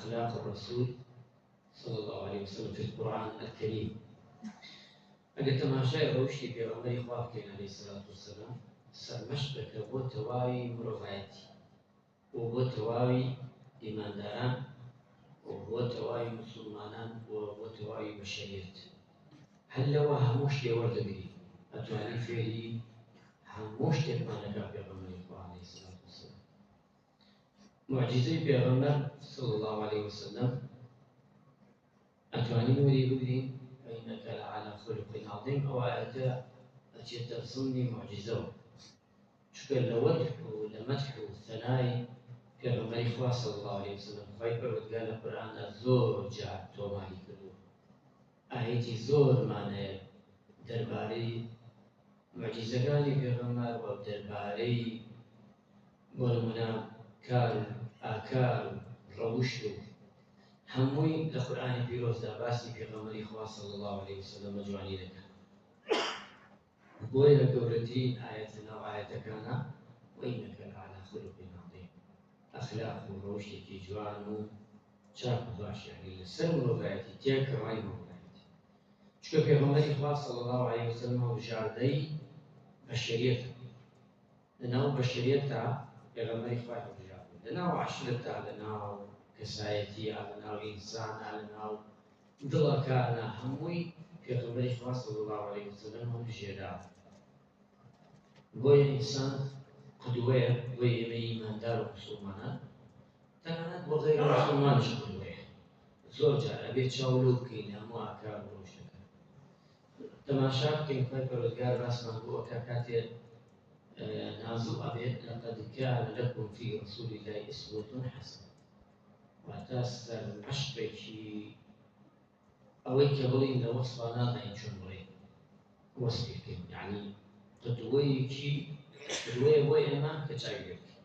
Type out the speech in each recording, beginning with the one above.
أخلاق الرسول صلى الله عليه وسلم في القرآن الكريم. أجل تماشای ڕەوشی پێغەمبەری خوا بکەین عليه الصلاة والسلام سەرمەشقێکە بۆ تەواوی مرۆڤایەتی و بۆ تەواوی ئیمانداران و بۆ تەواوی مسلمانان و بۆ تەواوی بەشەریەت. هەر لەوە هەموو شتێ وەردەگری ئەتوانی فێری هەموو شتێکمانەکە پێغەمبەری خوا عليه الصلاة والسلام. معجزەی پێغەمبەر صلى الله عليه وسلم أتوانين ولي بودين فإنك لعلى خلق عظيم أو آية أتيت تصني معجزة شكر لوجه ولمدح والثناء في غمر إخوة صلى الله عليه وسلم خيبر وقال القرآن زور جاء تومالي كله آيتي زور معنى درباري معجزة كاني في غمر ودرباري ولمنا كار آكار روشتو هموي لقرآن بيروز داباسي في غمر إخوة صلى الله عليه وسلم مجواني لك بوي لقورتين آياتنا وآيات كان وإنك لعلى خلق عظيم. أخلاق وروشتي جوانو شاك باش يعني لسر مروفاتي تيك راي مروفاتي شكو في غمر إخوة صلى الله عليه وسلم وجاردي بشريته لناو بشريته في غمر إخوة وجاردي لناو عشرته لناو كسایەتی ئالەناو ئینسان ئالەناو دڵەکانە هەمووی پێغەمبەری خوا صلی الله عليه وسلم هەڵبژێرا. بۆیە ئینسان قودوەیە بۆ ئێمە ئیماندار و موسڵمانان تەنانەت بۆ غەیری موسڵمانیش قودوەیە. زۆر جار ئەبێت چاو لەو بکەین هەموو ئاکار و ڕۆژنەکە تەماشا بکەین خۆی پەروەردگار باسمان بۆ ئەکا کاتێ نازڵ ئەبێت لەقەد کان لەکم فی رسول الله ئوسوة حەسەنە واتە سەرمەشقێکی ئەوەی کە بڵین لە وەسفا نازانین چۆن بڵێن وەسفی بکەین یعنی قودوەیەکی قودوەیە بۆ ئێمە کە چاوی لێ بکەین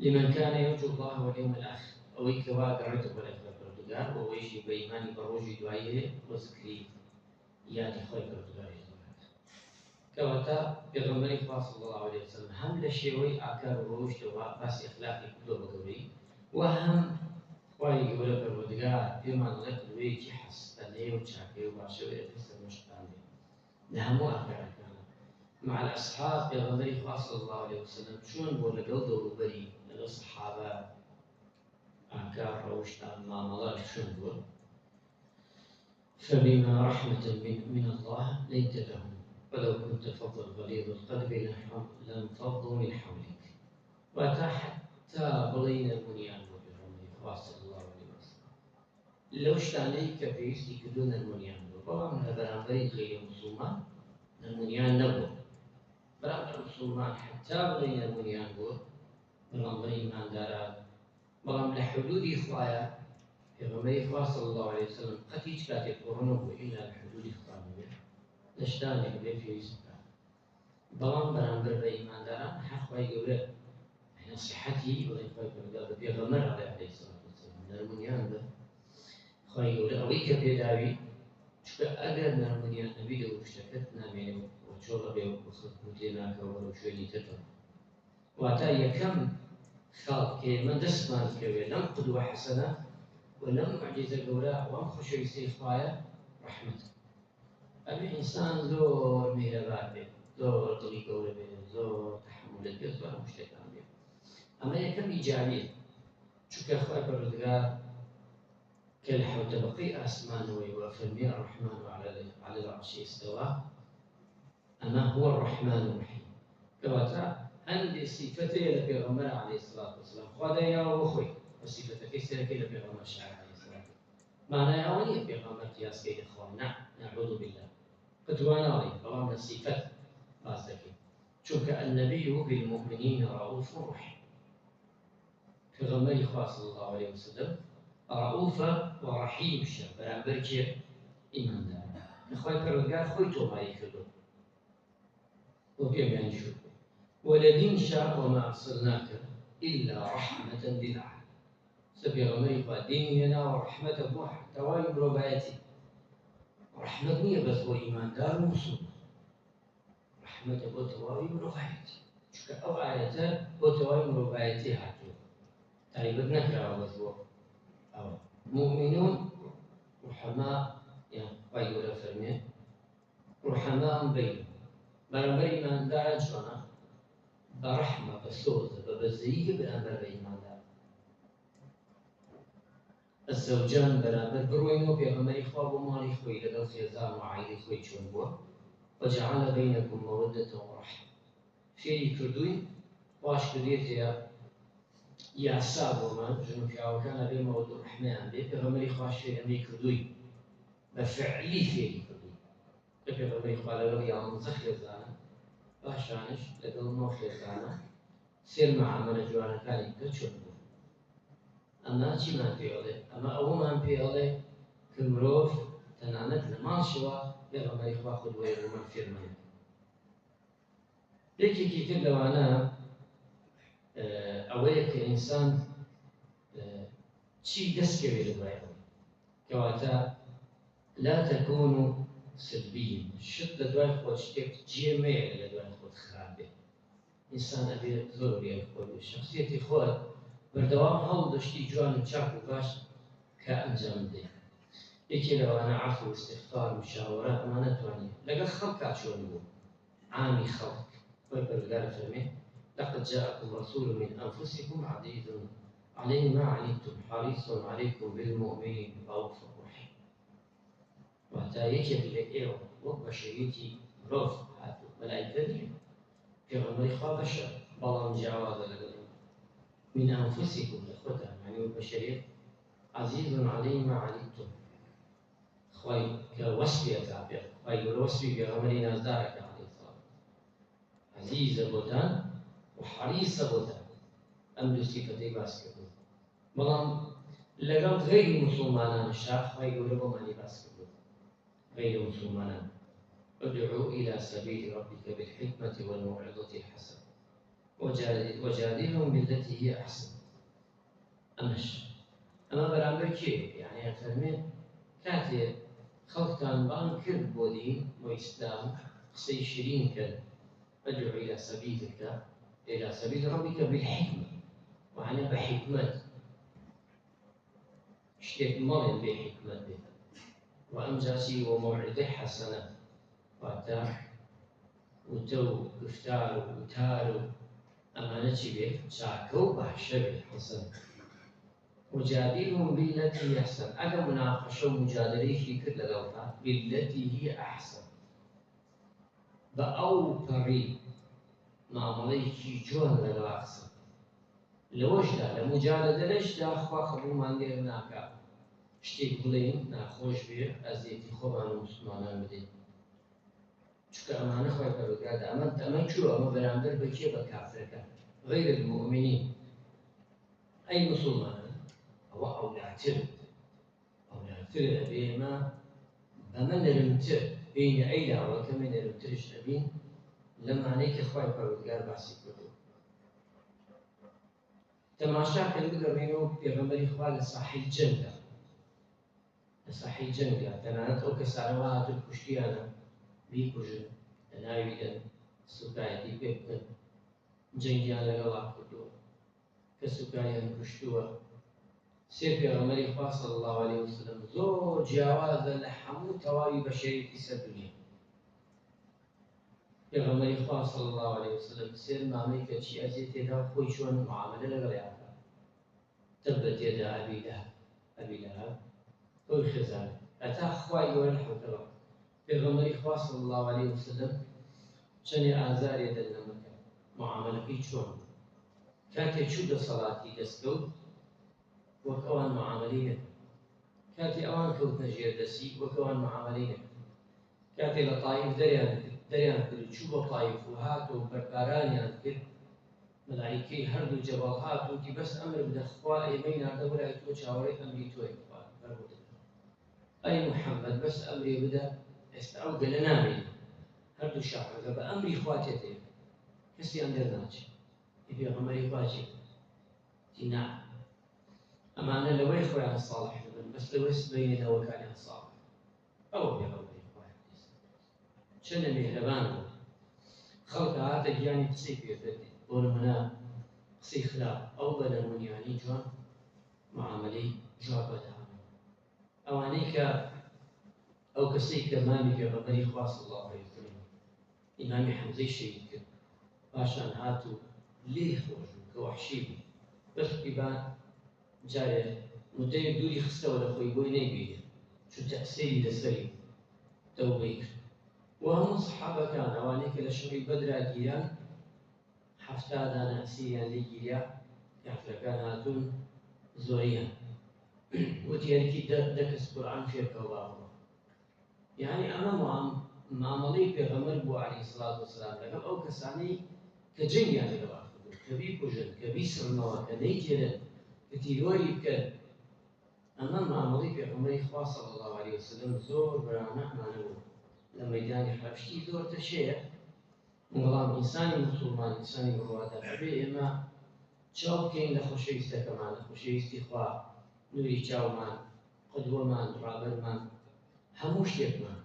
لمن كان يرجو الله واليوم الآخر ئەوەی کە وا گەڕێتە بۆ لای پەروەردگار و ئەوەیشی بە ئیمانی بە ڕۆژی دوایی هەیە بۆ زکری یادی خۆی پەروەردگاری دەکات. کەواتە پێغەمبەری خوا صلی الله عليه وسلم هەم لە شێوەی ئاکار و ڕۆژتەوە باسی ئەخلاقی کردووە بە گەورەی وهم خواهی گەورە پەروەردگار پێمان دەڵێ قودوەیەکی حەسەنەیە و چاکەیە و باشەوەیە پێ سەرمەشقان بێ لە هەموو ئاکارەکانە. مع الأصحاب پێغەمبەری خوا صلی الله عليه وسلم چۆن بۆ لەگەڵ دەوروبەری لەگەڵ سەحابە ئاکار ڕەوشتان مامەڵە چۆن بووە فبما رحمة من الله لنت لهم ولو كنت فظا غليظ القلب لانفضوا من حولك. وأتى حتى بڵین نەرمونیان بۆ پێغەمبەری خوا صلی الله عليه وسلم لەو شتانەی کە پێویستی کردو نەرمونیان بوو بەڵام لە بەرامبەری غەیری موسڵمان نەرمونیان نەبووە. بەرامبەر موسڵمان حتا بڵین نەرمونیان بووە بەرامبەری ئیمانداران بەڵام لە حدودی خوایە پێغەمبەری خوا صلی الله عليه وسلم قەت هیچ کاتێک قڕ نەبووە ئیلا لە حدودی خوا بێت لە شتانێک بێ پێویست بکات بەڵام بەرامبەر بە ئیمانداران هەر خوای گەورە نصيحتي ولا في غمر عليه الصلاة والسلام نرمونيان ده خواهي يقول أويك بيداوي شو أقدر نرمونيان نبي لو اشتكتنا منه وشغل به وخطوتنا كورو شوي تطلع وعطايا كم خالق من دسمان كوي لم قدوة حسنة ولم معجزة جوراء وم خشوي سيخوايا رحمة أبي إنسان زور مهربان به زور طريق جورا به زور تحمل الجزء مشتكى أما يكم إيجابية شو كأخوة پەروەردگار کە لە حوتەبەقەی ئاسمانەوەی وەفەرمێ الرحمن على العرش استوى أما هو الرحمن الرحيم. كواتە هەندێک صفەتەیە لە پێغەمبەر عليه الصلاة والسلام خوا دایاوە بۆ خۆی بە صفەتەکەی سەرەکەی لە پێغەمبەر شایع عليه الصلاة معنای ئەوە نییە پێغەمبەر قیاسکەی لە خوا نعوذ بالله فتوى ناڵێ بەڵام لە صفەت باس دەکەین چونکە النبي بالمؤمنين رؤوف رحيم. پێغەمبەری خوا صلی الله عليه وسلم رؤوفە و ڕەحیم شە بەرامبەر کێ ئیماندارە خوای پەروەردگار خۆی تۆماری کردو بۆ پێمیان شو ولئن شاء وما أرسلناك إلا رحمة للعالمين. پێغەمبەری خوا دینی هێنا و ڕەحمەتە بۆ تەواوی مرۆڤایەتی ڕەحمەت نییە بەس بۆ ئیماندار و موسڵمان ڕەحمەتە بۆ تەواوی مرۆڤایەتی چونکە ئەو ئاەتە بۆ تەواوی مرۆڤایەتی هاتووە تایبەت نەکراوە بەس بۆ مؤمنون رحماء يعني غير فرمين رحماء بين برابر إيمان دار جوانا برحمة بسوز ببزيك برابر إيمان دار الزوجان برابر بروين وبيغمري خواب ومالي خوي لقل خيزان وعائلي خوي چون بوا وجعل بينكم مودة ورحمة فيري كردوي واش كرديت يا سابو من جنو پیاوەکان لەبێ مەوەدە و ڕەحمەیان بێ پێغەمبەری خوا شوێنی ئەمەی کردووی بە فعلی فێری کردووی کە پێغەمبەری خوا لەگەڵ 11 خێزانە پاشانش لەگەڵ 9 خێزانە سێر مەعامەلە جوانەکانی بکە چۆن بوو ئەمە چیمان پێڵێ ئەمە ئەوەمان پێڵێ کە مرۆڤ تەنانەت لە ماڵشەوە پێغەمبەری خوا قودوەیە بۆمان فێرمانە یەکێکی تر لەوانە ئەوەیە کە ئینسان چی دەستکەوێ لە دوای ئەوە کەواتە لا تەکونوا سلبیین شت لە دوای خۆت شتێک جێمەیە لە دوای خۆت خراپ بێت ئینسان ئەبێت زۆر لێ خۆت بێت شەخسیەتی خۆت بەردەوام هەڵدەشتی جوان و چاک و باش کە ئەنجام بدەیت یەکێ لەوانە عەفو و استیغفار و مشاوەرە ئەمە نەتوانێت لەگەڵ خەڵکا چۆن بوو عامی خەڵک خۆی پەروەردگار فەرمێ لقد جاءكم رسول من أنفسكم عزيز عليه ما عنتم حريص عليكم بالمؤمنين رؤوف رحيم وحتى يكب لك وبشريتي روف هاتو ملائكة دي في غمر إخوة بشر بلان جواز لكم من أنفسكم لأخوتها يعني البشرية عزيز عليه ما عنتم خوي كوصفية تعبير خوي الوصفي بغمر ناس دارك عليه الصلاة عزيز بوتان وحريص بوتان أم صفتي باسكتو بەڵام لەگەڵ غەیری موسڵمانان شاخ خی گەورە بۆمانی باس کردووە غەیری موسڵمانان ادعو إلى سبيل ربك بالحكمة والموعظة الحسنة وجادلهم بالتي هي أحسن ئەمەش ئەمە بەرامبەر کێ یعنی فەرمێ کاتێ خەڵکتان بان کرد بۆ دین بۆ ئیسلام قسەی شیرین کرد ادعو إلى سبيلك إلى سبيل ربك بالحكمة وعنى بحكمة شتێک مەڵێن بێ حکمت بێت و ئەم جاچی وموعظە حەسەنە واتە وتە و گفتار و وتار و ئەمانە چی بێت چاکە و باشە بێت حەسەن وجادلهم بالتي هي أحسن ئەگەر مناقەشە و مجادلەیەکی کرد لەگەڵتا بالتي هي أحسن بە ئەو پەڕی مامەڵەیەکی جوان لەگەڵا قسە لەوەشدا لە مجادلەشدا خوا قبوڵمان لێ ناکات شتێک بڵێن ناخۆش بێ ئەزیەتی خۆمان و مسلمانان بدەین چونکە ئەمانە خۆی پەروەردگاردا ئەمە چووە ئەمە بەرامبەر بە کێ بە کافرەکە غەیر المؤمنین ئەی مسلمانان ئەوە ئەولاتر ئەبێ ئێمە بەمە نەرمتر بینە ئەی لاوەکەمە نەرمترش ئەبین لەمانەی کە خۆی پەروەردگار باسی کردووە تەماشاکەن بگەڕێنەوە پێغەمبەری خوا لە ساحەی جەنگە لەساحەی جەنگە تەنانەت ئەو کەسانەوە هاتوون کوشتیانە بیکوژن لە ناویدەن سوکایەتی پێ بکەن جەنگیان لەگەڵا کردووە کە سوکاییان کوشتووە سێ پێغەمبەری خوا صلی الله علیه وسلم زۆر جیاوازە لە هەموو تەواوی بەشەریەتی سەر دونیا پێغەمبەری خوا صلی الله علیه وسلم سێر مامەی کە چی ئەزیێت تێدا خۆی چۆن معاملە لەگەڵیان کات تەبەت یەدا ئەبی لەهەب ئەوی خێزانە هەتا خوای گەورە لەحەوتەوە پێغەمبەری خوا صلی الله علیه وسلم چەندێ ئازارێ دەن لە مەکە معاملەکەی چۆن کاتێ چوو دەسەڵاتی دەستکەوت وەک ئەوان معاملەی نەکرد کاتێ ئەوان کەوتنە ژێردەسی وەک ئەوان معاملەی نەکرد کاتێ لە تایف دەریان کرد چوو بۆ تایف و هات و بەربارانیان کرد مەلایکەی هەردوو جەبەڵ هات وتی بەس ئەمر بدە خوا ئێمەی ناردە وەلای تۆ چاوەڕێی ئەمری تۆی ئەی محەممەد بەس ئەمرێ بدە ئێستا ئەو گەلە نامێنی هەردوو شاعرەکە بە ئەمری خوا تێتێ کەسیان دەرناچێت پێغەمبەری خوا چی نا ئەمانە لەوەی خۆیان ساڵح دەبن بەس لەوەی سبەینەوەکانیان ساڵح ئەوە پێغەمبەری خوا چەندە میهرەبان بوو خەڵکە هاتە گیانی قسەی پێ دەدێت بۆ نمونە قسەی خراپ ئەو بە نەمونیانی جوان معاملەی جواب بدەهات ئەوانەی کە ئەو کەسەی کە مامی پێغەمبەری خوا صلی الله علیه وسلم ئیمامی حەمزەی شەهید کرد پاشان هات و لێی خۆش بوو کە وەحشی بوو بەتقریبان جارێ مدەیەک دووری خستەوە لە خۆی بۆی نەیبینێ چون تەأسیری لەسەری تەوبەی کرد و هەموو سەحابەکان ئەوانەی کە لە شەڕی بەدرا گیران حەفتا دانە ئەسیریان لێ گیریا کافرەکان هاتوون زۆریان وتی هەرکی دە کەس قورئان فێرکەوە باوەڕە یعنی ئەمە معامەڵەی پێغەمبەر بوو عەلەیهی سڵات وەسەلام لەگەڵ ئەو کەسانەی کە جەنگیان لەگەڵا کردوون کە بیکوژن کە بیسڕنەوە کە نەیتێرن کە تیرۆری بکەن ئەمە معامەڵەی پێغەمبەری خوا صلی الله علیه وسلم زۆر بەرامە ئەمانە بوو لە مەیدانی حەبشی زۆر تەشەیە بەڵام ئینسانی موسڵمان ئینسانی بڕوادار ئەبێ ئێمە چاو بکەین لە خۆشەویستەکەمان لە خۆشەویستی خوا نوری چاومان قودوەمان ڕابەرمان هەموو شتێکمان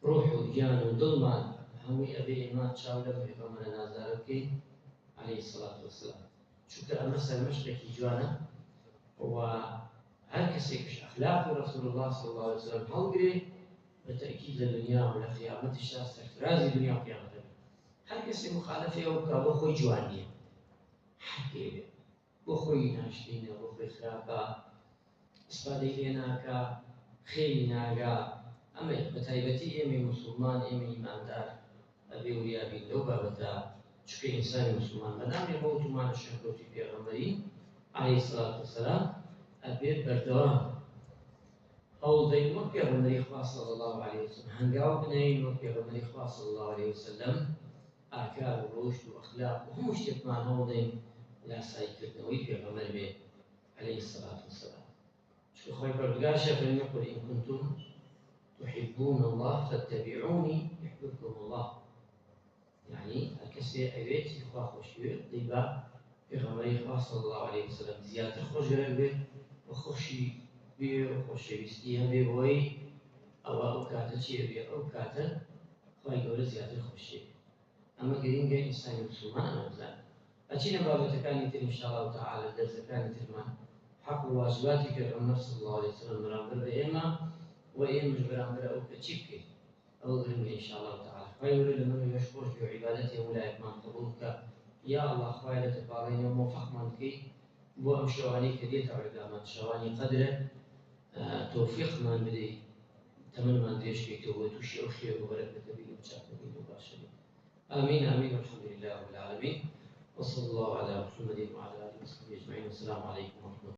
ڕۆح و گیان و دڵمان هەمووی ئەبێ ئێمە چاو لە پێغەمبەرە نازدار بکەین عەلەیهی سڵات وەسەلام چونکە ئەمە سەرمەشقێکی جوانە و هەر کەسێکش ئەخلاقی ڕەسوول الله صلی الله علیه وسلم هەڵگرێ بەتەئکید لە دنیا و لە قیامەتیشدا سەرفرازی دنیا و قیامەتە هەر کەسێک مخالەفی ئەو بکا بۆ خۆی جوان نییە حەقێ بێ بۆ خۆی ناشرینە بۆ خۆی خراپە ئیسپادەی لێ ناکا خێری ناگا ئەمە بە تایبەتی ئێمەی موسڵمان ئێمەی ئیماندار ئەبێ وریابین لەو بابەتە چونکە ئینسانی موسڵمان بەدام لێ بەوتمانە شەرکەوتی پێغەمبەری عەلەیهی سڵات وەسەلام ئەبێ بەردەوام هەوڵ دەین وەک پێغەمبەری خوا صلی الله علیه وسلم هەنگاو بنین وەک پێغەمبەری خوا صلی الله علیه وسلم ئاکار و ڕۆشت و ئەخلاق و هەموو شتێکمان هەوڵ دەین لاسایکردنەوەی پێغەمبەر بێ عەلەیهی سڵات وەسەلام چونکە خۆی پەروەردگارشە فەرمێ قل ئین کنتم تحبون الله فاتبعوني يحببكم الله يعني الكسي أبيت إخوة خوشي ديبا بغمري خوا صلى الله عليه وسلم زيادة خوش به وخوشي به وخوشي بستيها به بوي أو كاتا شيء به أو كاتا خوا يقول زيادة خوشي أما قرين جاي إنسان مسلمان أنا مزال أتينا بابا تكاني إن شاء الله تعالى درس كاني ترمان حق واجباتك الأمر صلى الله عليه وسلم مرامبر بإما وإما مرامبر أو كتشيبك أو غريم إن شاء الله تعالى خير لمن يشكر في عبادته ولايك ما قبولك يا الله خوالة تبارين وموفق منك بو أمشواني كديت عقامات شواني قدره توفيق من بدي تمن من ديش كيتو وتوشي أخير وبركة بيه وشاكر بيه وباشر آمين آمين والحمد لله رب العالمين وصلى الله على محمد وعلى آله وصحبه أجمعين والسلام عليكم ورحمة الله